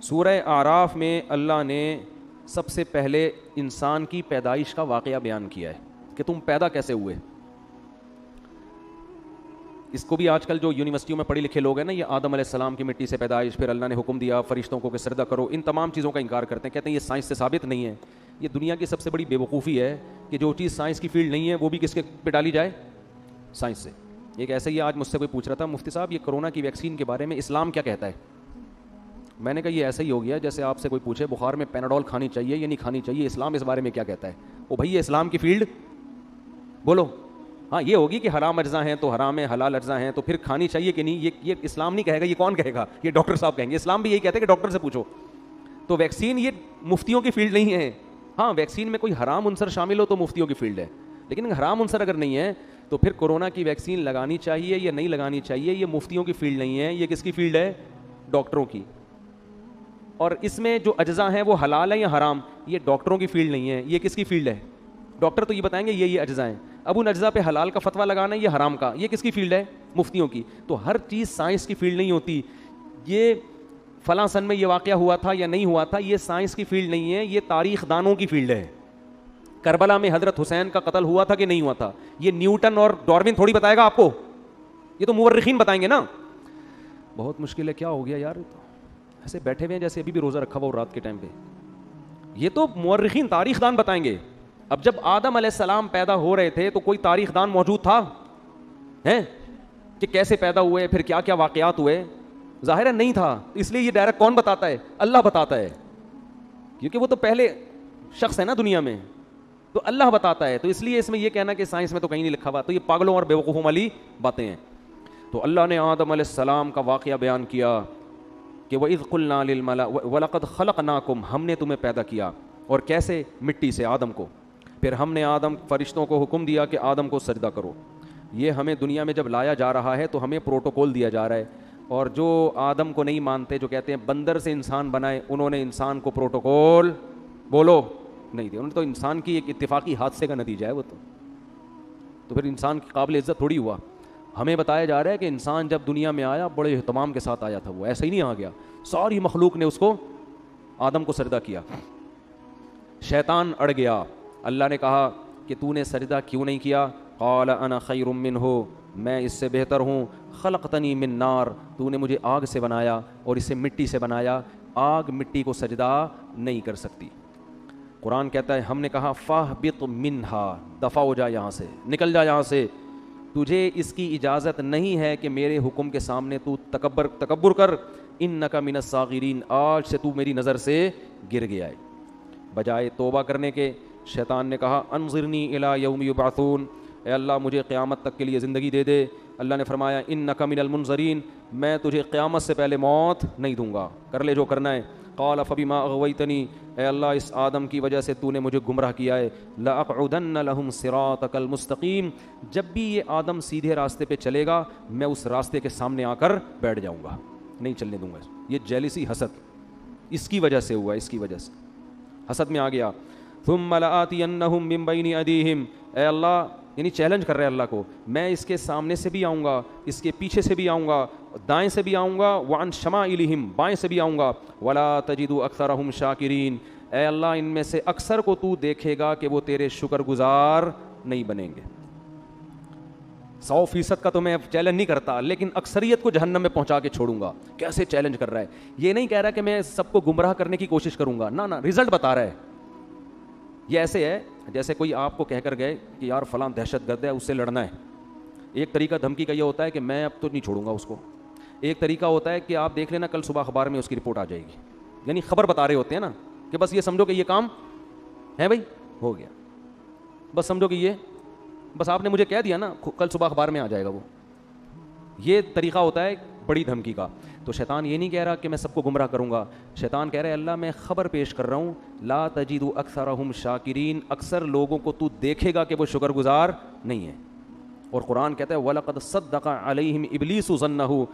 سورہ اعراف میں اللہ نے سب سے پہلے انسان کی پیدائش کا واقعہ بیان کیا ہے کہ تم پیدا کیسے ہوئے. اس کو بھی آج کل جو یونیورسٹیوں میں پڑھے لکھے لوگ ہیں نا, یہ آدم علیہ السلام کی مٹی سے پیدائش, پھر اللہ نے حکم دیا فرشتوں کو کہ سجدہ کرو, ان تمام چیزوں کا انکار کرتے ہیں, کہتے ہیں یہ سائنس سے ثابت نہیں ہے. یہ دنیا کی سب سے بڑی بے وقوفی ہے کہ جو چیز سائنس کی فیلڈ نہیں ہے وہ بھی کس کے پہ ڈالی جائے, سائنس سے. ایک ایسے ہی آج مجھ سے کوئی پوچھ رہا تھا, مفتی صاحب یہ کرونا کی ویکسین کے بارے میں اسلام کیا کہتا ہے. میں نے کہا یہ ایسا ہی ہو گیا جیسے آپ سے کوئی پوچھے بخار میں پیناڈول کھانی چاہیے یا نہیں کھانی چاہیے, اسلام اس بارے میں کیا کہتا ہے. او بھائی یہ اسلام کی فیلڈ بولو. ہاں یہ ہوگی کہ حرام اجزاء ہیں تو حرام ہے, حلال اجزاء ہیں تو پھر کھانی چاہیے کہ نہیں, یہ اسلام نہیں کہے گا. یہ کون کہے گا؟ یہ ڈاکٹر صاحب کہیں گے. اسلام بھی یہی کہتا ہے کہ ڈاکٹر سے پوچھو. تو ویکسین یہ مفتیوں کی فیلڈ نہیں ہے. ہاں ویکسین میں کوئی حرام عنصر شامل ہو تو مفتیوں کی فیلڈ ہے, لیکن حرام عنصر اگر نہیں ہے تو پھر کورونا کی ویکسین لگانی چاہیے یا نہیں لگانی چاہیے, یہ مفتیوں کی فیلڈ نہیں ہے, یہ کس کی فیلڈ ہے؟ ڈاکٹروں کی. اور اس میں جو اجزاء ہیں وہ حلال ہیں یا حرام, یہ ڈاکٹروں کی فیلڈ نہیں ہے, یہ کس کی فیلڈ ہے؟ ڈاکٹر تو یہ بتائیں گے یہ اجزاء ہیں, اب ان اجزاء پہ حلال کا فتویٰ لگانا ہے یا حرام کا, یہ کس کی فیلڈ ہے؟ مفتیوں کی. تو ہر چیز سائنس کی فیلڈ نہیں ہوتی. یہ فلاں سن میں یہ واقعہ ہوا تھا یا نہیں ہوا تھا, یہ سائنس کی فیلڈ نہیں ہے, یہ تاریخ دانوں کی فیلڈ ہے. کربلا میں حضرت حسین کا قتل ہوا تھا کہ نہیں ہوا تھا, یہ نیوٹن اور ڈاروین تھوڑی بتائے گا آپ کو, یہ تو مورخین بتائیں گے نا. بہت مشکل ہے. کیا ہو گیا یار, ایسے بیٹھے ہوئے ہیں جیسے ابھی بھی روزہ رکھا ہوا ہو رات کے ٹائم پہ. یہ تو مورخین تاریخ دان بتائیں گے. اب جب آدم علیہ السلام پیدا ہو رہے تھے تو کوئی تاریخ دان موجود تھا ہیں کہ کیسے پیدا ہوئے, پھر کیا کیا واقعات ہوئے؟ ظاہر ہے نہیں تھا. اس لیے یہ ڈائریکٹ کون بتاتا ہے؟ اللہ بتاتا ہے, کیونکہ وہ تو پہلے شخص ہے نا دنیا میں, تو اللہ بتاتا ہے. تو اس لیے اس میں یہ کہنا کہ سائنس میں تو کہیں نہیں لکھا ہوا, تو یہ پاگلوں اور بیوقوفوں والی باتیں ہیں. تو اللہ نے آدم علیہ السلام کا واقعہ بیان کیا کہ وَإِذْ قُلْنَا لِلْمَلَائِكَةِ وَلَقَدْ خَلَقْنَاكُمْ, ہم نے تمہیں پیدا کیا. اور کیسے؟ مٹی سے, آدم کو. پھر ہم نے آدم فرشتوں کو حکم دیا کہ آدم کو سجدہ کرو. یہ ہمیں دنیا میں جب لایا جا رہا ہے تو ہمیں پروٹوکول دیا جا رہا ہے. اور جو آدم کو نہیں مانتے, جو کہتے ہیں بندر سے انسان بنائے, انہوں نے انسان کو پروٹوکول بولو نہیں دیا. انہوں نے تو انسان کی ایک اتفاقی حادثے کا نتیجہ ہے وہ تو پھر انسان کی قابل عزت تھوڑی ہوا. ہمیں بتایا جا رہا ہے کہ انسان جب دنیا میں آیا بڑے اہتمام کے ساتھ آیا تھا, وہ ایسا ہی نہیں آ گیا. ساری مخلوق نے اس کو, آدم کو سجدہ کیا. شیطان اڑ گیا. اللہ نے کہا کہ تو نے سجدہ کیوں نہیں کیا؟ قال انا خیر منہ, میں اس سے بہتر ہوں. خلقتنی من نار, تو نے مجھے آگ سے بنایا اور اسے مٹی سے بنایا. آگ مٹی کو سجدہ نہیں کر سکتی. قرآن کہتا ہے ہم نے کہا فاہبط منہا, دفع ہو جا یہاں سے, نکل جا یہاں سے, تجھے اس کی اجازت نہیں ہے کہ میرے حکم کے سامنے تو تکبر کر. انک من الصاغرین, آج سے تو میری نظر سے گر گیا ہے. بجائے توبہ کرنے کے شیطان نے کہا انظرنی الی یوم یبعثون, اے اللہ مجھے قیامت تک کے لیے زندگی دے دے. اللہ نے فرمایا انک من المنظرین, میں تجھے قیامت سے پہلے موت نہیں دوں گا, کر لے جو کرنا ہے. قال فبما اغویتنی, اے اللہ اس آدم کی وجہ سے تو نے مجھے گمراہ کیا ہے. لاقعدن لهم صراطک المستقیم, جب بھی یہ آدم سیدھے راستے پہ چلے گا میں اس راستے کے سامنے آ کر بیٹھ جاؤں گا, نہیں چلنے دوں گا. یہ جیلسی, حسد, اس کی وجہ سے ہوا, اس کی وجہ سے حسد میں آ گیا. ثم لآتینہم من بین ایدیہم, اے اللہ یعنی چیلنج کر رہے اللہ کو, میں اس کے سامنے سے بھی آؤں گا, اس کے پیچھے سے بھی آؤں گا, دائیں سے بھی آؤں گا, وعن شمائلہم, بائیں سے بھی آؤں گا. ولا تجد اکثرہم شاکرین, اے اللہ ان میں سے اکثر کو تو دیکھے گا کہ وہ تیرے شکر گزار نہیں بنیں گے. 100% کا تو میں چیلنج نہیں کرتا, لیکن اکثریت کو جہنم میں پہنچا کے چھوڑوں گا. کیسے چیلنج کر رہا ہے؟ یہ نہیں کہہ رہا کہ میں سب کو گمراہ کرنے کی کوشش کروں گا, نہ رزلٹ بتا رہا ہے. یہ ایسے ہے جیسے کوئی آپ کو کہہ کر گئے کہ یار فلاں دہشت گرد ہے, اس سے لڑنا ہے. ایک طریقہ دھمکی کا یہ ہوتا ہے کہ میں اب تو نہیں چھوڑوں گا اس کو. ایک طریقہ ہوتا ہے کہ آپ دیکھ لینا کل صبح اخبار میں اس کی رپورٹ آ جائے گی, یعنی خبر بتا رہے ہوتے ہیں نا کہ بس یہ سمجھو کہ یہ کام ہے بھائی, ہو گیا, بس سمجھو کہ یہ بس آپ نے مجھے کہہ دیا نا کل صبح اخبار میں آ جائے گا وہ. یہ طریقہ ہوتا ہے بڑی دھمکی کا. تو شیطان یہ نہیں کہہ رہا کہ میں سب کو گمراہ کروں گا, شیطان کہہ رہا ہے اللہ میں خبر پیش کر رہا ہوں, لا تجد اکثرہم شاکرین, اکثر لوگوں کو تو دیکھے گا کہ وہ شکر گزار نہیں ہے. اور قرآن کہتا ہے وَلَقَدْ صَدَّقَ عَلَيْهِمْ إِبْلِيسُ ظَنَّهُ,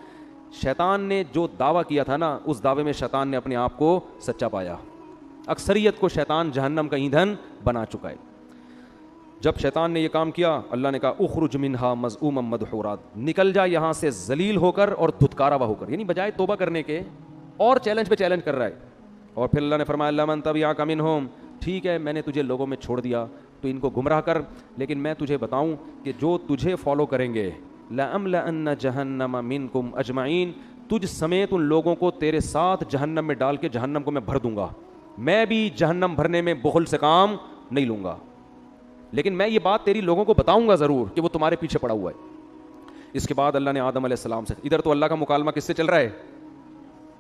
شیطان نے جو دعویٰ کیا تھا نا اس دعوے میں شیطان نے اپنے آپ کو سچا پایا. اکثریت کو شیطان جہنم کا ایندھن بنا چکا ہے. جب شیطان نے یہ کام کیا اللہ نے کہا اخرج منہا مذءوما مدحورا, نکل جا یہاں سے ذلیل ہو کر اور دھتکارا ہوا ہو کر. یعنی بجائے توبہ کرنے کے اور چیلنج پہ چیلنج کر رہا ہے. اور پھر اللہ نے فرمایا لمن تبعک منہم، ٹھیک ہے میں نے تجھے لوگوں میں چھوڑ دیا تو ان کو گمراہ کر، لیکن میں تجھے بتاؤں کہ جو تجھے فالو کریں گے لَأَمْلَأَنَّ جَهَنَّمَ مِنْكُمْ أَجْمَعِينَ، تجھ سمیت ان لوگوں کو تیرے ساتھ جہنم میں ڈال کے جہنم کو میں بھر دوں گا. میں بھی جہنم بھرنے میں بخل سے کام نہیں لوں گا، لیکن میں یہ بات تیری لوگوں کو بتاؤں گا ضرور کہ وہ تمہارے پیچھے پڑا ہوا ہے. اس کے بعد اللہ نے آدم علیہ السلام سے، ادھر تو اللہ کا مکالمہ کس سے چل رہا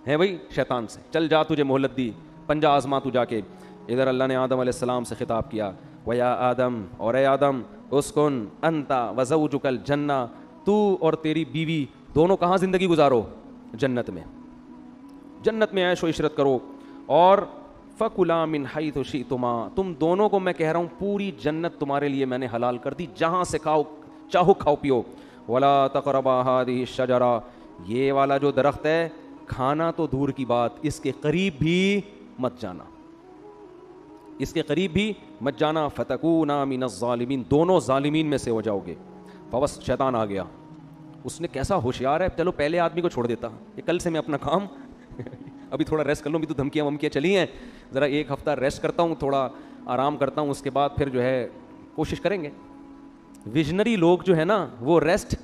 ہے بھائی؟ شیطان سے. چل جا تجھے مہلت دی، پنجہ آزما تو جا کے. ادھر اللہ نے آدم علیہ السلام سے خطاب کیا، وَيَا آدم، اور اے آدم، اسکن انت وزوجک الجنہ، تو اور تیری بیوی دونوں کہاں زندگی گزارو؟ جنت میں. جنت میں عیش و عشرت کرو. اور فَكُلَا مِنْ حَيْثُ شِئْتُمَا، تم دونوں کو میں کہہ رہا ہوں پوری جنت تمہارے لیے میں نے حلال کر دی، جہاں سے کھاؤ چاہو کھاؤ پیو. وَلَا تَقْرَبَا هَٰذِهِ الشَّجَرَةَ، یہ والا جو درخت ہے کھانا تو دور کی بات، اس کے قریب بھی مت جانا، اس کے قریب بھی مت جانا. فَتَكُونَا مِنَ الظَّالِمِينَ، دونوں ظالمین میں سے ہو جاؤ گے. بس شیطان آ گیا، اس نے کیسا ہوشیار ہے، چلو پہلے آدمی کو چھوڑ دیتا کہ کل سے میں اپنا کام ابھی تھوڑا ریسٹ کر لوں، ابھی تو دھمکیاں ومکیاں چلی ہیں، ذرا ایک ہفتہ ریسٹ کرتا ہوں، تھوڑا آرام کرتا ہوں، اس کے بعد پھر جو ہے کوشش کریں گے. ویژنری لوگ جو ہے نا وہ ریسٹ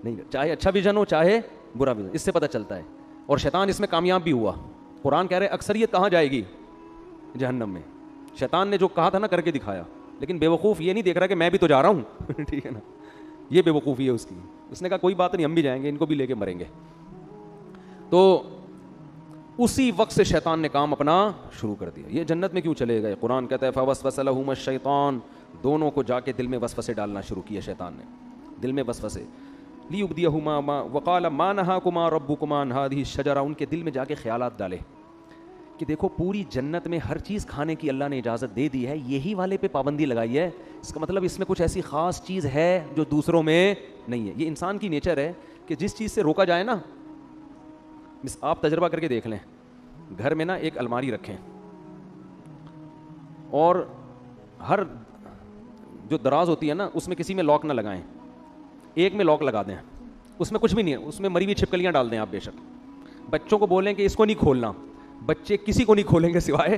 نہیں، چاہے اچھا ویژن ہو چاہے برا ویژن، اس سے پتہ چلتا ہے. اور شیطان اس میں کامیاب بھی ہوا. قرآن کہہ رہے اکثریت کہاں جائے گی؟ جہنم میں. شیطان نے جو کہا تھا نا کر کے دکھایا، لیکن بے وقوف یہ نہیں دیکھ رہا کہ میں بھی تو جا رہا ہوں ٹھیک ہے نا، یہ بے وقوفی ہے اس کی. اس نے کہا کوئی بات نہیں، ہم بھی جائیں گے، ان کو بھی لے کے مریں گے. تو اسی وقت سے شیطان نے کام اپنا شروع کر دیا. یہ جنت میں کیوں چلے گئے؟ قرآن کہتا ہے فوسوس لہما الشیطان، دونوں کو جا کے دل میں وسوسے ڈالنا شروع کیا شیطان نے، دل میں وسوسے. لیبدیہما ما وقال ما نہاکما ربکما عن ہذہ الشجرہ، ان کے دل میں جا کے خیالات ڈالے کہ دیکھو پوری جنت میں ہر چیز کھانے کی اللہ نے اجازت دے دی ہے، یہی والے پہ پابندی لگائی ہے، اس کا مطلب اس میں کچھ ایسی خاص چیز ہے جو دوسروں میں نہیں ہے. یہ انسان کی نیچر ہے کہ جس چیز سے روکا جائے نا، آپ تجربہ کر کے دیکھ لیں، گھر میں نا ایک الماری رکھیں اور ہر جو دراز ہوتی ہے نا اس میں کسی میں لاک نہ لگائیں، ایک میں لاک لگا دیں، اس میں کچھ بھی نہیں ہے، اس میں مری ہوئی چھپکلیاں ڈال دیں آپ بے شک. بچوں کو بولیں کہ اس کو نہیں کھولنا، بچے کسی کو نہیں کھولیں گے سوائے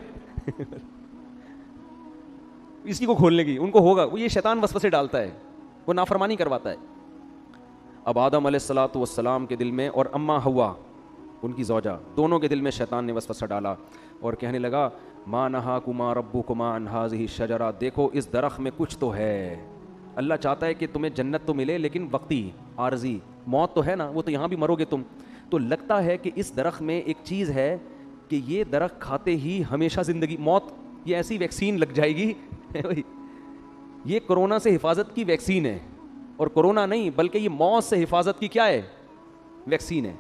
اسی کو کھولنے کی، ان کو ہوگا. وہ یہ شیطان وسوسے ڈالتا ہے، وہ نافرمانی کرواتا ہے. اب آدم علیہ الصلوۃ والسلام کے دل میں اور اماں حوا ان کی زوجہ دونوں کے دل میں شیطان نے وسوسہ ڈالا اور کہنے لگا ما نہاکما ربکما عن ہذہ الشجرہ، دیکھو اس درخت میں کچھ تو ہے، اللہ چاہتا ہے کہ تمہیں جنت تو ملے لیکن وقتی، عارضی، موت تو ہے نا، وہ تو یہاں بھی مرو گے تم. تو لگتا ہے کہ اس درخت میں ایک چیز ہے کہ یہ درخت کھاتے ہی ہمیشہ زندگی، موت، یہ ایسی ویکسین لگ جائے گی یہ کرونا سے حفاظت کی ویکسین ہے، اور کرونا نہیں بلکہ یہ موت سے حفاظت کی کیا ہے؟ ویکسین ہے.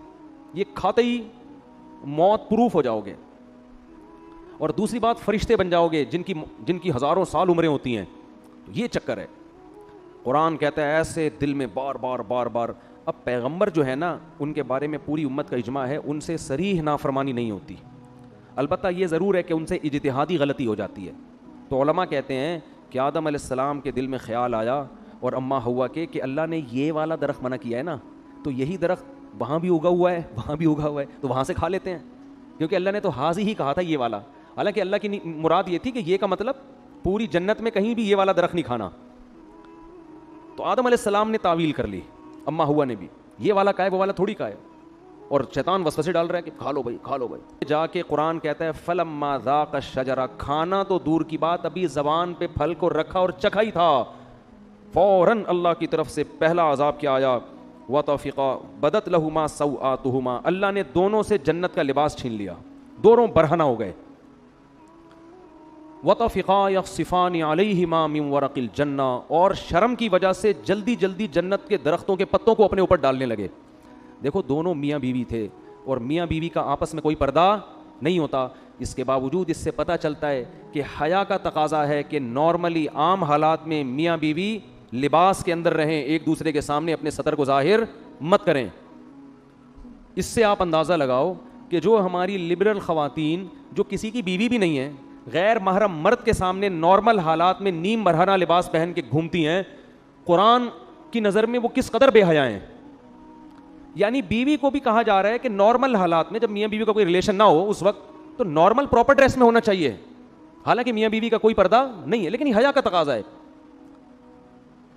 یہ کھاتے ہی موت پروف ہو جاؤ گے. اور دوسری بات فرشتے بن جاؤ گے جن کی ہزاروں سال عمریں ہوتی ہیں. یہ چکر ہے. قرآن کہتا ہے ایسے دل میں بار بار بار بار. اب پیغمبر جو ہے نا ان کے بارے میں پوری امت کا اجماع ہے، ان سے صریح نافرمانی نہیں ہوتی، البتہ یہ ضرور ہے کہ ان سے اجتہادی غلطی ہو جاتی ہے. تو علماء کہتے ہیں کہ آدم علیہ السلام کے دل میں خیال آیا اور اماں ہوا کہ اللہ نے یہ والا درخت منع کیا ہے نا، تو یہی درخت وہاں بھی اگا ہوا ہے، وہاں بھی اگا ہوا ہے، تو وہاں سے کھا لیتے ہیں، کیونکہ اللہ نے تو حاضی ہی کہا تھا یہ والا. حالانکہ اللہ کی مراد یہ تھی کہ یہ کا مطلب پوری جنت میں کہیں بھی یہ والا درخت نہیں کھانا. تو آدم علیہ السلام نے تعویل کر لی، اماں ہوا نے بھی، یہ والا کا ہے وہ والا تھوڑی کا ہے، اور شیطان وسوسے ڈال رہا ہے کہ کھا لو بھائی کھا لو بھائی. جا کے قرآن کہتا ہے فلما ذاق الشجرہ، کھانا تو دور کی بات، ابھی زبان پہ پھل کو رکھا اور چکھا ہی تھا، فوراً اللہ کی طرف سے پہلا عذاب کیا آیا، وطفقا بدت لہما سوآتہما، اللہ نے دونوں سے جنت کا لباس چھین لیا، دونوں برہنہ ہو گئے. وطفقا یخصفان علیہما من ورق الجنہ، اور شرم کی وجہ سے جلدی جلدی جنت کے درختوں کے پتوں کو اپنے اوپر ڈالنے لگے. دیکھو دونوں میاں بیوی تھے اور میاں بیوی کا آپس میں کوئی پردہ نہیں ہوتا، اس کے باوجود اس سے پتہ چلتا ہے کہ حیا کا تقاضا ہے کہ نارملی عام حالات میں میاں بیوی لباس کے اندر رہیں، ایک دوسرے کے سامنے اپنے سطر کو ظاہر مت کریں. اس سے آپ اندازہ لگاؤ کہ جو ہماری لبرل خواتین جو کسی کی بیوی بھی نہیں ہیں، غیر محرم مرد کے سامنے نارمل حالات میں نیم برہنہ لباس پہن کے گھومتی ہیں، قرآن کی نظر میں وہ کس قدر بے حیا ہیں. یعنی بیوی کو بھی کہا جا رہا ہے کہ نارمل حالات میں جب میاں بیوی کا کوئی ریلیشن نہ ہو اس وقت تو نارمل پراپر ڈریس میں ہونا چاہیے. حالانکہ میاں بیوی کا کوئی پردہ نہیں ہے, لیکن یہ حیا کا تقاضا ہے.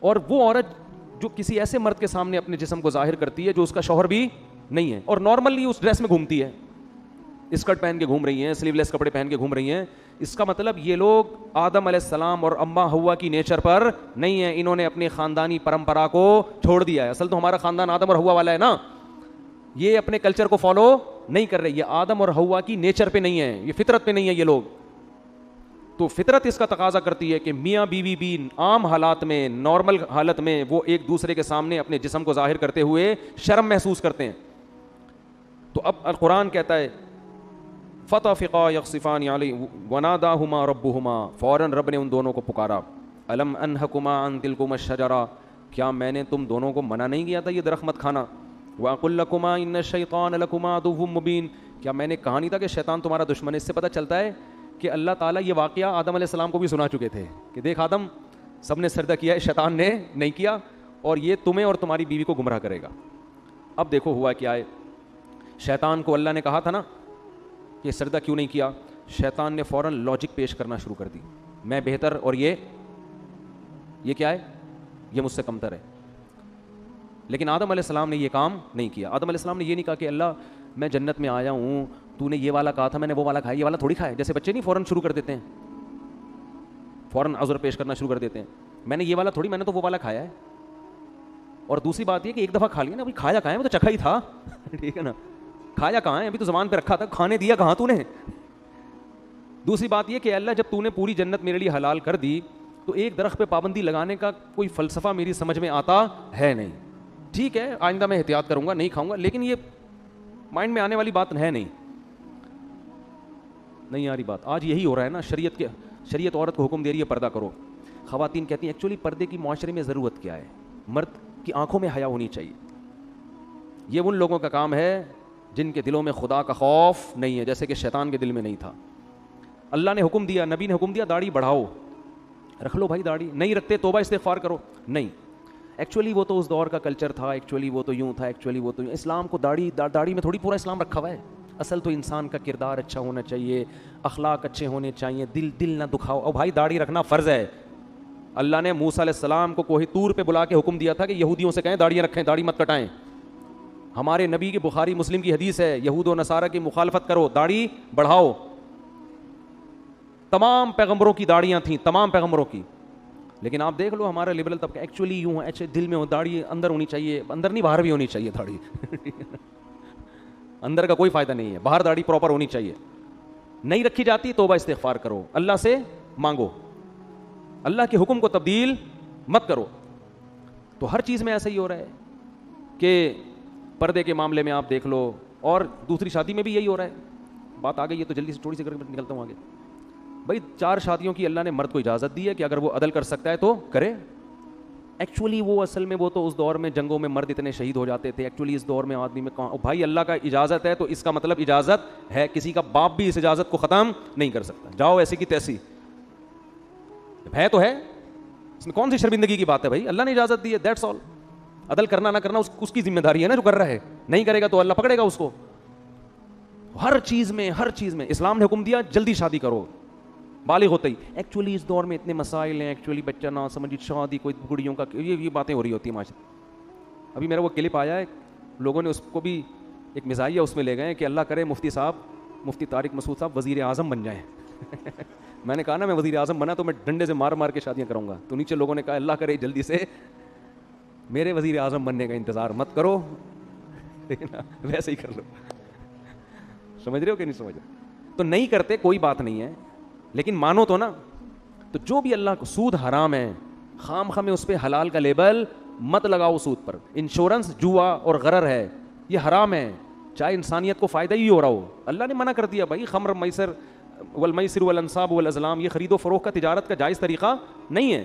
اور وہ عورت جو کسی ایسے مرد کے سامنے اپنے جسم کو ظاہر کرتی ہے جو اس کا شوہر بھی نہیں ہے اور نارملی اس ڈریس میں گھومتی ہے, اسکرٹ پہن کے گھوم رہی ہیں, سلیو لیس کپڑے پہن کے گھوم رہی ہیں, اس کا مطلب یہ لوگ آدم علیہ السلام اور اماں ہوا کی نیچر پر نہیں ہیں. انہوں نے اپنی خاندانی پرمپرا کو چھوڑ دیا ہے. اصل تو ہمارا خاندان آدم اور ہوا والا ہے نا, یہ اپنے کلچر کو فالو نہیں کر رہے. یہ آدم اور ہوا کی نیچر پہ نہیں ہے, یہ فطرت پہ نہیں ہے یہ لوگ. تو فطرت اس کا تقاضا کرتی ہے کہ میاں بیوی بھی عام حالات میں, نارمل حالت میں وہ ایک دوسرے کے سامنے اپنے جسم کو ظاہر کرتے ہوئے شرم محسوس کرتے ہیں. تو اب القرآن کہتا ہے فطفقا یخصفان علیہ وناداہما ربہما, فوراً رب نے ان دونوں کو پکارا. الم انہکما عن تلکما الشجرہ, کیا میں نے تم دونوں کو منع نہیں کیا تھا یہ درخت مت کھانا؟ واقل لکما ان الشیطان لکما عدو مبین, کیا میں نے کہا نہیں تھا کہ شیطان تمہارا دشمن ہے؟ اس سے پتہ چلتا ہے کہ اللہ تعالیٰ یہ واقعہ آدم علیہ السلام کو بھی سنا چکے تھے کہ دیکھ آدم, سب نے سجدہ کیا ہے, شیطان نے نہیں کیا, اور یہ تمہیں اور تمہاری بیوی کو گمراہ کرے گا. اب دیکھو ہوا کیا ہے, شیطان کو اللہ نے کہا تھا نا کہ سجدہ کیوں نہیں کیا, شیطان نے فوراً لاجک پیش کرنا شروع کر دی, میں بہتر اور یہ کیا ہے, یہ مجھ سے کمتر ہے. لیکن آدم علیہ السلام نے یہ کام نہیں کیا. آدم علیہ السلام نے یہ نہیں کہا کہ اللہ میں جنت میں آیا ہوں, تو نے یہ والا کہا تھا, میں نے وہ والا کھایا, یہ والا تھوڑی کھایا. جیسے بچے نہیں فوراً شروع کر دیتے ہیں, فوراً عذر پیش کرنا شروع کر دیتے ہیں, میں نے یہ والا تھوڑی, میں نے تو وہ والا کھایا ہے. اور دوسری بات یہ کہ ایک دفعہ کھا لیا نا, ابھی کھایا کہاں ہے, وہ تو چکھا ہی تھا, ٹھیک ہے نا, کھایا کہاں ہے, ابھی تو زبان پہ رکھا تھا, کھانے دیا کہاں تو نے. دوسری بات یہ کہ اللہ جب تو نے پوری جنت میرے لیے حلال کر دی تو ایک درخت پہ پابندی لگانے کا کوئی فلسفہ میری سمجھ میں آتا ہے نہیں. ٹھیک ہے آئندہ میں احتیاط کروں گا, نہیں کھاؤں گا, لیکن یہ مائنڈ میں آنے والی بات ہے نہیں آ رہی بات. آج یہی ہو رہا ہے نا, شریعت عورت کو حکم دے رہی ہے پردہ کرو. خواتین کہتی ہیں ایکچولی پردے کی معاشرے میں ضرورت کیا ہے, مرد کی آنکھوں میں حیا ہونی چاہیے. یہ ان لوگوں کا کام ہے جن کے دلوں میں خدا کا خوف نہیں ہے, جیسے کہ شیطان کے دل میں نہیں تھا. اللہ نے حکم دیا, نبی نے حکم دیا داڑھی بڑھاؤ, رکھ لو بھائی داڑھی, نہیں رکھتے توبہ استغفار کرو. نہیں, ایکچولی وہ تو اس دور کا کلچر تھا, ایکچولی وہ تو یوں تھا, ایکچولی وہ تو یوں. اسلام کو داڑھی میں تھوڑی پورا اسلام رکھا ہوا ہے. اصل تو انسان کا کردار اچھا ہونا چاہیے, اخلاق اچھے ہونے چاہیے, دل نہ دکھاؤ. اور بھائی داڑھی رکھنا فرض ہے. اللہ نے موسیٰ علیہ السلام کو کوہ طور پہ بلا کے حکم دیا تھا کہ یہودیوں سے کہیں داڑیاں رکھیں, داڑھی مت کٹائیں. ہمارے نبی کی بخاری مسلم کی حدیث ہے, یہود و نصارہ کی مخالفت کرو, داڑھی بڑھاؤ. تمام پیغمبروں کی داڑیاں تھیں, تمام پیغمبروں کی. لیکن آپ دیکھ لو ہمارا لبرل طبقہ ایکچولی یوں ہے, دل میں داڑھی اندر ہونی چاہیے, اندر نہیں باہر بھی ہونی چاہیے داڑھی. اندر کا کوئی فائدہ نہیں ہے, باہر داڑھی پراپر ہونی چاہیے. نہیں رکھی جاتی توبہ استغفار کرو, اللہ سے مانگو, اللہ کے حکم کو تبدیل مت کرو. تو ہر چیز میں ایسا ہی ہو رہا ہے کہ پردے کے معاملے میں آپ دیکھ لو, اور دوسری شادی میں بھی یہی ہو رہا ہے. بات آ گئی ہے تو جلدی سے تھوڑی سی کر کے نکلتا ہوں آگے. بھائی 4 شادیوں کی اللہ نے مرد کو اجازت دی ہے کہ اگر وہ عدل کر سکتا ہے تو کرے. ایکچولی وہ اصل میں وہ تو اس دور میں جنگوں میں مرد اتنے شہید ہو جاتے تھے, ایکچولی اس دور میں آدمی میں کہاں. بھائی اللہ کا اجازت ہے تو اس کا مطلب اجازت ہے, کسی کا باپ بھی اس اجازت کو ختم نہیں کر سکتا. جاؤ ایسی کی تیسی, ہے تو ہے, اس میں کون سی شرمندگی کی بات ہے بھائی, اللہ نے اجازت دی ہے, دیٹس آل. عدل کرنا نہ کرنا اس کی ذمہ داری ہے نا, جو کر رہا ہے. نہیں کرے گا تو اللہ پکڑے گا اس کو. ہر چیز میں اسلام نے حکم دیا جلدی شادی کرو بالغ ہوتے ہی. ایکچولی اس دور میں اتنے مسائل ہیں, ایکچولی بچہ نہ سمجھی, شادی کوئی گڑیوں کا, یہ باتیں ہو رہی ہوتی ہیں معاشرے. ابھی میرا وہ کلپ آیا ہے, لوگوں نے اس کو بھی ایک مزاحیہ اس میں لے گئے کہ اللہ کرے مفتی طارق مسعود صاحب وزیر اعظم بن جائیں. میں نے کہا نا میں وزیر اعظم بنا تو میں ڈنڈے سے مار کے شادیاں کروں گا. تو نیچے لوگوں نے کہا اللہ کرے جلدی سے میرے وزیر اعظم بننے کا انتظار مت کرو, ویسے ہی کر لو. سمجھ رہے ہو کہ نہیں سمجھ رہے؟ تو نہیں کرتے کوئی بات نہیں ہے, لیکن مانو تو نا. تو جو بھی اللہ کو, سود حرام ہے, خام میں اس پہ حلال کا لیبل مت لگاؤ. سود پر انشورنس جوا اور غرر ہے, یہ حرام ہے, چاہے انسانیت کو فائدہ ہی ہو رہا ہو. اللہ نے منع کر دیا بھائی, خمر میسر والمیسر والانصاب والازلام, یہ خرید و فروخت کا تجارت کا جائز طریقہ نہیں ہے.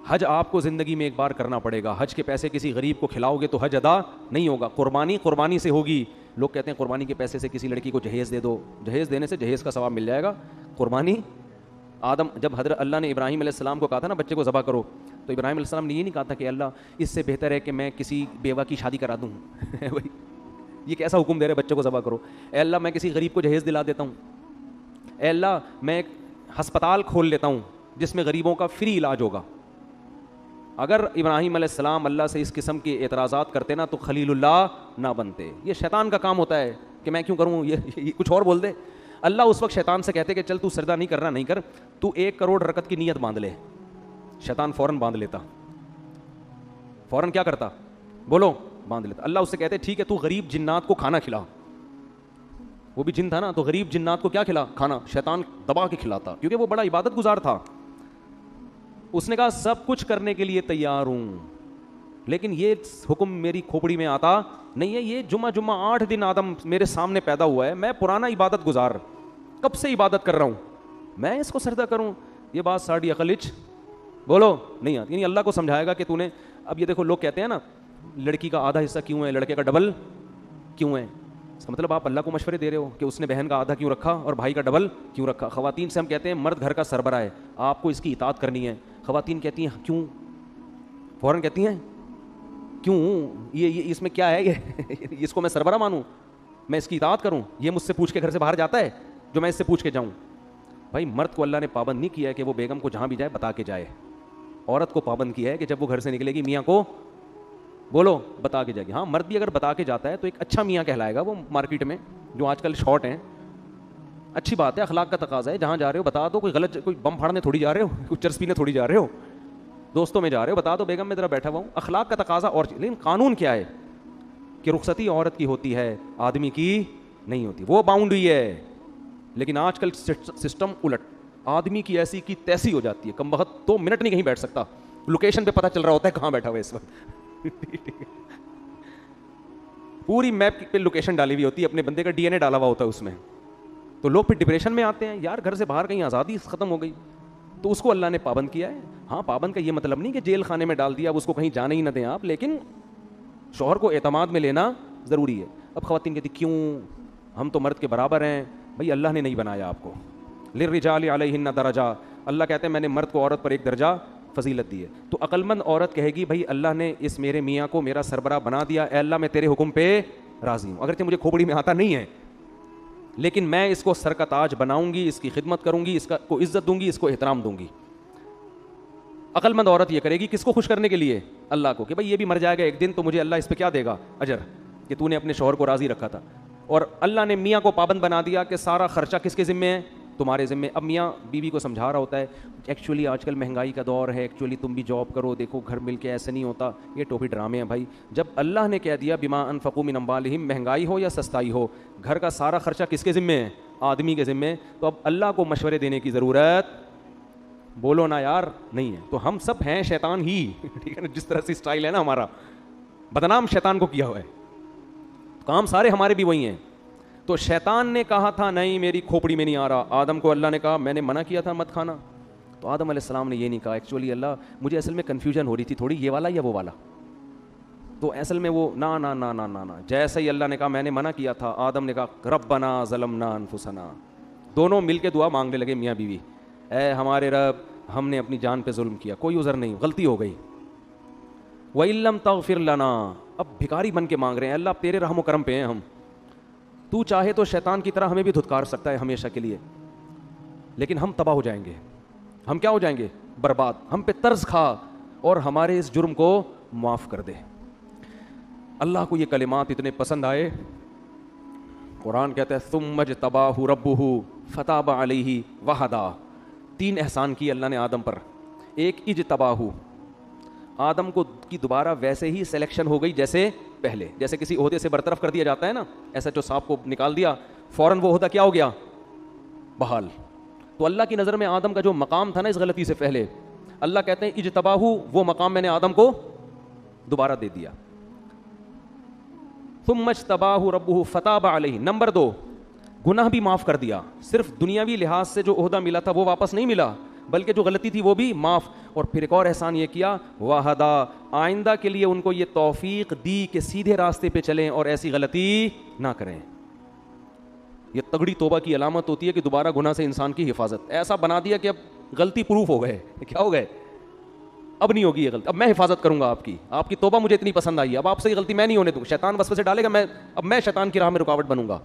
حج آپ کو زندگی میں ایک بار کرنا پڑے گا. حج کے پیسے کسی غریب کو کھلاؤ گے تو حج ادا نہیں ہوگا. قربانی سے ہوگی. لوگ کہتے ہیں قربانی کے پیسے سے کسی لڑکی کو جہیز دے دو, جہیز دینے سے جہیز کا ثواب مل جائے گا. قربانی جب حضرت اللہ نے ابراہیم علیہ السلام کو کہا تھا نا بچے کو ذبح کرو, تو ابراہیم علیہ السلام نے یہ نہیں کہا تھا کہ اللہ اس سے بہتر ہے کہ میں کسی بیوہ کی شادی کرا دوں بھائی یہ کیسا حکم دے رہے بچوں کو ذبح کرو. اے اللہ میں کسی غریب کو جہیز دلا دیتا ہوں. اے اللہ میں ایک ہسپتال کھول لیتا ہوں جس میں غریبوں کا فری علاج ہوگا. اگر ابراہیم علیہ السلام اللہ سے اس قسم کے اعتراضات کرتے نا تو خلیل اللہ نہ بنتے. یہ شیطان کا کام ہوتا ہے کہ میں کیوں کروں, یہ کچھ اور بول دے. اللہ اس وقت شیطان سے کہتے کہ چل تو سجدہ نہیں کرنا نہیں کر, تو 1 کروڑ رکعت کی نیت باندھ لے. شیطان فوراً باندھ لیتا, فوراً کیا کرتا بولو باندھ لیتا. اللہ اس سے کہتے ٹھیک ہے تو غریب جنات کو کھانا کھلا. وہ بھی جن تھا نا, تو غریب جنات کو کیا کھلا کھانا. شیطان دبا کے کھلاتا کیونکہ وہ بڑا عبادت گزار تھا. اس نے کہا سب کچھ کرنے کے لیے تیار ہوں لیکن یہ حکم میری کھوپڑی میں آتا نہیں ہے. یہ جمعہ 8 دن آدم میرے سامنے پیدا ہوا ہے, میں پرانا عبادت گزار کب سے عبادت کر رہا ہوں, میں اس کو سجدہ کروں. یہ بات ساڑھی عقلچ بولو نہیں آتی. یعنی اللہ کو سمجھائے گا کہ تو نے, اب یہ دیکھو لوگ کہتے ہیں نا لڑکی کا آدھا حصہ کیوں ہے, لڑکے کا ڈبل کیوں ہے. اس کا مطلب آپ اللہ کو مشورے دے رہے ہو کہ اس نے بہن کا آدھا کیوں رکھا اور بھائی کا ڈبل کیوں رکھا. خواتین سے ہم کہتے ہیں مرد گھر کا سربراہ ہے, آپ کو اس کی اطاعت کرنی ہے. خواتین کہتی ہیں کیوں, فوراً کہتی ہیں کیوں, یہ اس میں کیا ہے, یہ اس کو میں سربراہ مانوں, میں اس کی اطاعت کروں, یہ مجھ سے پوچھ کے گھر سے باہر جاتا ہے جو میں اس سے پوچھ کے جاؤں. بھائی مرد کو اللہ نے پابند نہیں کیا ہے کہ وہ بیگم کو جہاں بھی جائے بتا کے جائے. عورت کو پابند کیا ہے کہ جب وہ گھر سے نکلے گی میاں کو بولو بتا کے جائے گی. ہاں مرد بھی اگر بتا کے جاتا ہے تو ایک اچھا میاں کہلائے گا وہ مارکیٹ میں, جو آج کل شارٹ ہیں. اچھی بات ہے, اخلاق کا تقاضا ہے, جہاں جا رہے ہو بتا دو. کوئی غلط, کوئی بم پھاڑنے تھوڑی جا رہے ہو, کوئی چرس پینے تھوڑی جا رہے ہو, دوستوں میں جا رہے ہو, بتا دو بیگم میں ذرا بیٹھا ہوا ہوں. اخلاق کا تقاضا اور, لیکن قانون کیا ہے کہ رخصتی عورت کی ہوتی ہے آدمی کی نہیں ہوتی, وہ باؤنڈری ہے. لیکن آج کل سسٹم الٹ, آدمی کی ایسی کی تیسی ہو جاتی ہے, کم وقت 2 منٹ نہیں کہیں بیٹھ سکتا, لوکیشن پہ پتہ چل رہا ہوتا ہے کہاں بیٹھا ہوا ہے اس وقت پوری میپ پہ لوکیشن ڈالی ہوئی ہوتی ہے, اپنے بندے کا DNA ڈالا ہوا ہوتا ہے اس میں. تو لوگ پھر ڈپریشن میں آتے ہیں, یار گھر سے باہر کہیں آزادی ختم ہو گئی. تو اس کو اللہ نے پابند کیا ہے. ہاں پابند کا یہ مطلب نہیں کہ جیل خانے میں ڈال دیا, اب اس کو کہیں جانے ہی نہ دیں آپ, لیکن شوہر کو اعتماد میں لینا ضروری ہے. اب خواتین کہتی کیوں, ہم تو مرد کے برابر ہیں. بھائی اللہ نے نہیں بنایا آپ کو, للرجال علیہن درجہ, اللہ کہتے ہیں میں نے مرد کو عورت پر ایک درجہ فضیلت دی ہے. تو عقل مند عورت کہے گی بھائی اللہ نے اس میرے میاں کو میرا سربراہ بنا دیا, اے اللہ میں تیرے حکم پہ راضی ہوں, اگرچہ مجھے کھوپڑی میں آتا نہیں ہے لیکن میں اس کو سر کا تاج بناؤں گی, اس کی خدمت کروں گی, اس کو عزت دوں گی, اس کو احترام دوں گی. عقل مند عورت یہ کرے گی کس کو خوش کرنے کے لیے, اللہ کو, کہ بھائی یہ بھی مر جائے گا ایک دن تو مجھے اللہ اس پہ کیا دے گا, اجر, کہ تو نے اپنے شوہر کو راضی رکھا تھا. اور اللہ نے میاں کو پابند بنا دیا کہ سارا خرچہ کس کے ذمے ہے, تمہارے ذمے. اب میاں بیوی کو سمجھا رہا ہوتا ہے ایکچولی آج کل مہنگائی کا دور ہے, ایکچولی تم بھی جاب کرو, دیکھو گھر مل کے ایسے نہیں ہوتا, یہ ٹوپی ڈرامے ہیں بھائی. جب اللہ نے کہہ دیا بما انفقوا من اموالہم, مہنگائی ہو یا سستائی ہو, گھر کا سارا خرچہ کس کے ذمے ہے, آدمی کے ذمے. تو اب اللہ کو مشورے دینے کی ضرورت بولو نا یار نہیں ہے. تو ہم سب ہیں شیطان ہی, ٹھیک ہے نا, جس طرح سے اسٹائل ہے نا ہمارا, بدنام شیطان کو کیا ہوا ہے, کام سارے ہمارے بھی وہی ہیں. تو شیطان نے کہا تھا نہیں میری کھوپڑی میں نہیں آ رہا, آدم کو اللہ نے کہا میں نے منع کیا تھا مت کھانا, تو آدم علیہ السلام نے یہ نہیں کہا ایکچولی اللہ مجھے اصل میں کنفیوژن ہو رہی تھی تھوڑی, یہ والا یا وہ والا, تو اصل میں وہ نا نا نا نا نا نا. جیسے ہی اللہ نے کہا میں نے منع کیا تھا, آدم نے کہا ربنا ظلمنا انفسنا, دونوں مل کے دعا مانگنے لگے میاں بیوی, اے ہمارے رب ہم نے اپنی جان پہ ظلم کیا, کوئی عذر نہیں, غلطی ہو گئی. وَإِن لَّمْ تَغْفِرْ لَنَا, اب بھکاری بن کے مانگ رہے ہیں اللہ تیرے رحم و کرم پہ ہیں ہم, تو چاہے تو شیطان کی طرح ہمیں بھی دھتکار سکتا ہے ہمیشہ کے لیے, لیکن ہم تباہ ہو جائیں گے, ہم کیا ہو جائیں گے, برباد. ہم پہ طرز کھا اور ہمارے اس جرم کو معاف کر دے. اللہ کو یہ کلمات اتنے پسند آئے, قرآن کہتا ہے ثم اجتباہ ربہ فتاب علیہ وہدا. 3 احسان کی اللہ نے آدم پر. ایک اجتباہ, آدم کو کی دوبارہ ویسے ہی سلیکشن ہو گئی جیسے پہلے, جیسے کسی عہدے سے برطرف کر دیا جاتا ہے نا, ایسا جو صاحب کو نکال دیا فوراً وہ عہدہ کیا ہو گیا, بحال. تو اللہ کی نظر میں آدم کا جو مقام تھا نا اس غلطی سے پہلے, اللہ کہتے ہیں اجتباہ, وہ مقام میں نے آدم کو دوبارہ دے دیا. ثم اجتباہ ربہ فتاب علیہ. نمبر 2, گناہ بھی معاف کر دیا. صرف دنیاوی لحاظ سے جو عہدہ ملا تھا وہ واپس نہیں ملا, بلکہ جو غلطی تھی وہ بھی معاف. اور پھر ایک اور احسان یہ کیا, وہدا, آئندہ کے لیے ان کو یہ توفیق دی کہ سیدھے راستے پہ چلیں اور ایسی غلطی نہ کریں. یہ تگڑی توبہ کی علامت ہوتی ہے کہ دوبارہ گناہ سے انسان کی حفاظت. ایسا بنا دیا کہ اب غلطی پروف ہو گئے, کیا ہو گئے, اب نہیں ہوگی یہ غلطی, اب میں حفاظت کروں گا آپ کی توبہ مجھے اتنی پسند آئی ہے, اب آپ سے یہ غلطی میں نہیں ہونے دوں. شیطان وسوسے ڈالے گا, اب میں شیطان کی راہ میں رکاوٹ بنوں گا.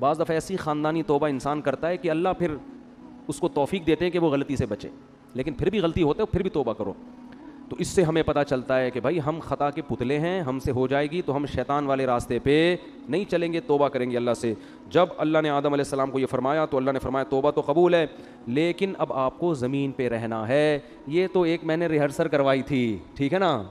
بعض دفعہ ایسی خاندانی توبہ انسان کرتا ہے کہ اللہ پھر اس کو توفیق دیتے ہیں کہ وہ غلطی سے بچے, لیکن پھر بھی غلطی ہوتا ہے, پھر بھی توبہ کرو. تو اس سے ہمیں پتہ چلتا ہے کہ بھائی ہم خطا کے پتلے ہیں, ہم سے ہو جائے گی تو ہم شیطان والے راستے پہ نہیں چلیں گے, توبہ کریں گے اللہ سے. جب اللہ نے آدم علیہ السلام کو یہ فرمایا تو اللہ نے فرمایا توبہ تو قبول ہے, لیکن اب آپ کو زمین پہ رہنا ہے. یہ تو ایک میں نے ریہرسل کروائی تھی, ٹھیک ہے نا,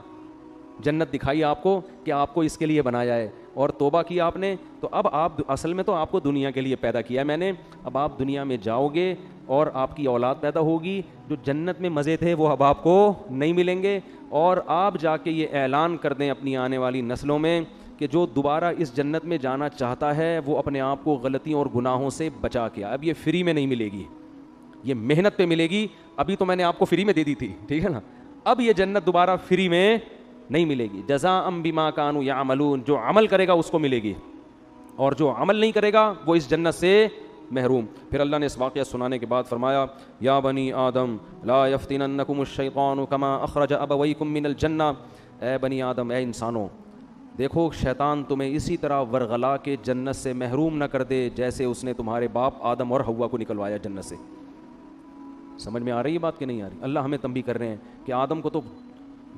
جنت دکھائی آپ کو کہ آپ کو اس کے لیے بنایا ہے, اور توبہ کی آپ نے, تو اب آپ اصل میں تو آپ کو دنیا کے لیے پیدا کیا ہے میں نے. اب آپ دنیا میں جاؤ گے اور آپ کی اولاد پیدا ہوگی, جو جنت میں مزے تھے وہ اب آپ کو نہیں ملیں گے, اور آپ جا کے یہ اعلان کر دیں اپنی آنے والی نسلوں میں کہ جو دوبارہ اس جنت میں جانا چاہتا ہے وہ اپنے آپ کو غلطیوں اور گناہوں سے بچا کے. اب یہ فری میں نہیں ملے گی, یہ محنت پہ ملے گی. ابھی تو میں نے آپ کو فری میں دے دی تھی, ٹھیک ہے نا, اب یہ جنت دوبارہ فری میں نہیں ملے گی. جزاء بما کانوا یعملون, جو عمل کرے گا اس کو ملے گی, اور جو عمل نہیں کرے گا وہ اس جنت سے محروم. پھر اللہ نے اس واقعہ سنانے کے بعد فرمایا یا بنی آدم لا یفتننکم الشیطان کما اخرج ابویکم من الجنہ, اے بنی آدم, اے انسانوں, دیکھو شیطان تمہیں اسی طرح ورغلا کے جنت سے محروم نہ کر دے جیسے اس نے تمہارے باپ آدم اور حوا کو نکلوایا جنت سے. سمجھ میں آ رہی ہے بات کہ نہیں آ رہی؟ اللہ ہمیں تنبیہ کر رہے ہیں کہ آدم کو تو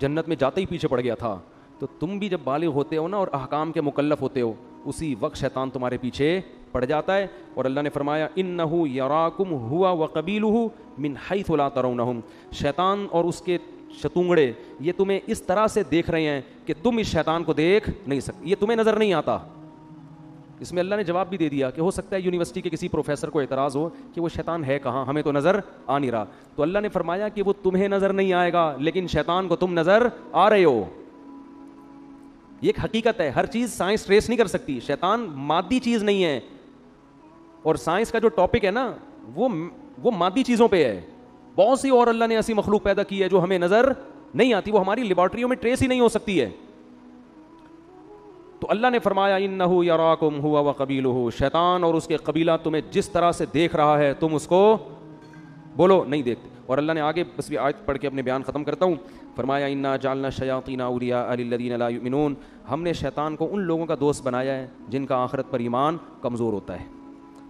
جنت میں جاتے ہی پیچھے پڑ گیا تھا, تو تم بھی جب بالغ ہوتے ہو نا اور احکام کے مکلف ہوتے ہو, اسی وقت شیطان تمہارے پیچھے پڑ جاتا ہے. اور اللہ نے فرمایا انہ یراکم ہوا وقبیلہ من حیث لا ترونہم, شیطان اور اس کے شتونگڑے یہ تمہیں اس طرح سے دیکھ رہے ہیں کہ تم اس شیطان کو دیکھ نہیں سکتے, یہ تمہیں نظر نہیں آتا. اس میں اللہ نے جواب بھی دے دیا کہ ہو سکتا ہے یونیورسٹی کے کسی پروفیسر کو اعتراض ہو کہ وہ شیطان ہے کہاں, ہمیں تو نظر آ نہیں رہا. تو اللہ نے فرمایا کہ وہ تمہیں نظر نہیں آئے گا لیکن شیطان کو تم نظر آ رہے ہو. یہ ایک حقیقت ہے, ہر چیز سائنس ٹریس نہیں کر سکتی. شیطان مادی چیز نہیں ہے, اور سائنس کا جو ٹاپک ہے نا وہ مادی چیزوں پہ ہے. بہت سی اور اللہ نے ایسی مخلوق پیدا کی ہے جو ہمیں نظر نہیں آتی, وہ ہماری لیبارٹریوں میں ٹریس ہی نہیں ہو سکتی ہے. تو اللہ نے فرمایا انہ یراکم ہوا وقبیلہ, شیطان اور اس کے قبیلہ تمہیں جس طرح سے دیکھ رہا ہے تم اس کو بولو نہیں دیکھتے. اور اللہ نے آگے بس بھی آیت پڑھ کے اپنے بیان ختم کرتا ہوں, فرمایا انا جعلنا الشیاطین اولیاء للذین لا یؤمنون, ہم نے شیطان کو ان لوگوں کا دوست بنایا ہے جن کا آخرت پر ایمان کمزور ہوتا ہے.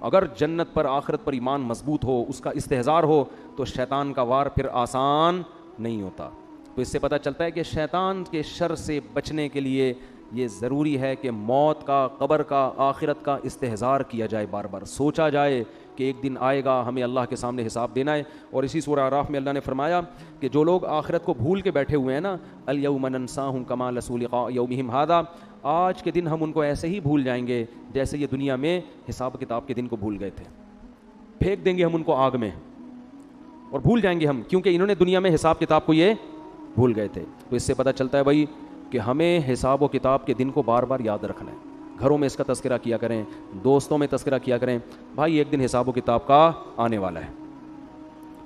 اگر جنت پر آخرت پر ایمان مضبوط ہو, اس کا استحضار ہو, تو شیطان کا وار پھر آسان نہیں ہوتا. تو اس سے پتہ چلتا ہے کہ شیطان کے شر سے بچنے کے لیے یہ ضروری ہے کہ موت کا, قبر کا, آخرت کا استحضار کیا جائے, بار بار سوچا جائے کہ ایک دن آئے گا, ہمیں اللہ کے سامنے حساب دینا ہے. اور اسی سورہ اعراف میں اللہ نے فرمایا کہ جو لوگ آخرت کو بھول کے بیٹھے ہوئے ہیں نا, الیوم ننساہم کما نسوا لقاء یومہم ھذا, آج کے دن ہم ان کو ایسے ہی بھول جائیں گے جیسے یہ دنیا میں حساب کتاب کے دن کو بھول گئے تھے. پھینک دیں گے ہم ان کو آگ میں اور بھول جائیں گے ہم, کیونکہ انہوں نے دنیا میں حساب کتاب کو یہ بھول گئے تھے. تو اس سے پتہ چلتا ہے بھائی کہ ہمیں حساب و کتاب کے دن کو بار بار یاد رکھنا ہے. گھروں میں اس کا تذکرہ کیا کریں, دوستوں میں تذکرہ کیا کریں, بھائی ایک دن حساب و کتاب کا آنے والا ہے.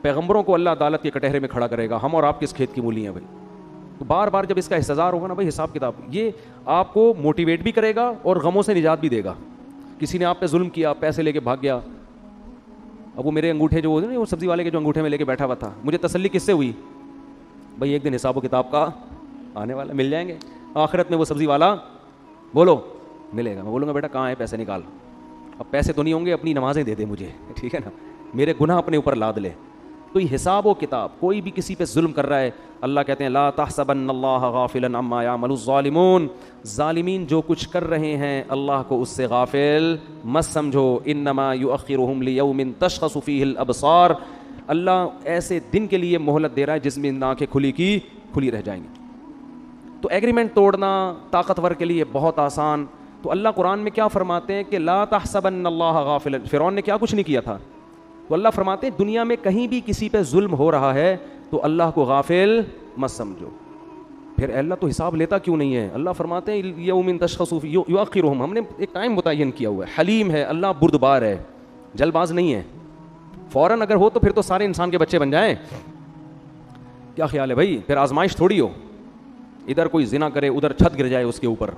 پیغمبروں کو اللہ عدالت کے کٹہرے میں کھڑا کرے گا, ہم اور آپ کس کھیت کی مولی ہیں بھائی. تو بار بار جب اس کا احتضار ہوگا نا بھائی حساب کتاب, یہ آپ کو موٹیویٹ بھی کرے گا اور غموں سے نجات بھی دے گا. کسی نے آپ پہ ظلم کیا, پیسے لے کے بھاگ گیا, اب وہ میرے انگوٹھے جو وہ سبزی والے کے جو انگوٹھے میں لے کے بیٹھا ہوا تھا, مجھے تسلی کس سے ہوئی بھائی ایک دن حساب و کتاب کا آنے والا, مل جائیں گے آخرت میں. وہ سبزی والا بولو ملے گا, میں بولوں گا بیٹا کہاں ہے پیسے نکال. اب پیسے تو نہیں ہوں گے, اپنی نمازیں دے دے مجھے, ٹھیک ہے نا, میرے گناہ اپنے اوپر لاد لے. تو یہ حساب و کتاب, کوئی بھی کسی پہ ظلم کر رہا ہے, اللہ کہتے ہیں لا تحسبن اللہ غافلا عما یعمل الظالمون, ظالمین جو کچھ کر رہے ہیں اللہ کو اس سے غافل مت سمجھو. انما یؤخرہم لیوم تشخص فیہ الابصار, اللہ ایسے دن کے لیے مہلت دے رہا ہے جس میں آنکھیں کھلی کی کھلی رہ جائیں گی. تو ایگریمنٹ توڑنا طاقتور کے لیے بہت آسان. تو اللہ قرآن میں کیا فرماتے ہیں کہ لا تحسبن اللہ غافلا, فرعون نے کیا کچھ نہیں کیا تھا, تو اللہ فرماتے ہیں دنیا میں کہیں بھی کسی پہ ظلم ہو رہا ہے تو اللہ کو غافل مت سمجھو. پھر اللہ تو حساب لیتا کیوں نہیں ہے؟ اللہ فرماتے ہیں یوم تشخص یؤخرہم, ہم نے ایک ٹائم متعین کیا ہوا ہے. حلیم ہے اللہ, بردبار ہے, جلد باز نہیں ہے. فوراً اگر ہو تو پھر تو سارے انسان کے بچے بن جائیں. کیا خیال ہے بھائی؟ پھر آزمائش تھوڑی ہو, ادھر کوئی زنا کرے ادھر چھت گر جائے اس کے اوپر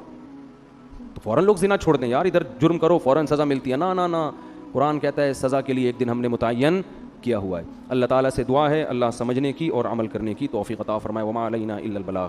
تو فوراً لوگ زنا چھوڑ دیں, یار ادھر جرم کرو فوراً سزا ملتی ہے. نا نا نا, قرآن کہتا ہے سزا کے لیے ایک دن ہم نے متعین کیا ہوا ہے۔ اللہ تعالیٰ سے دعا ہے اللہ سمجھنے کی اور عمل کرنے کی توفیق عطا فرمائے۔ وما علینا الا البلاغ۔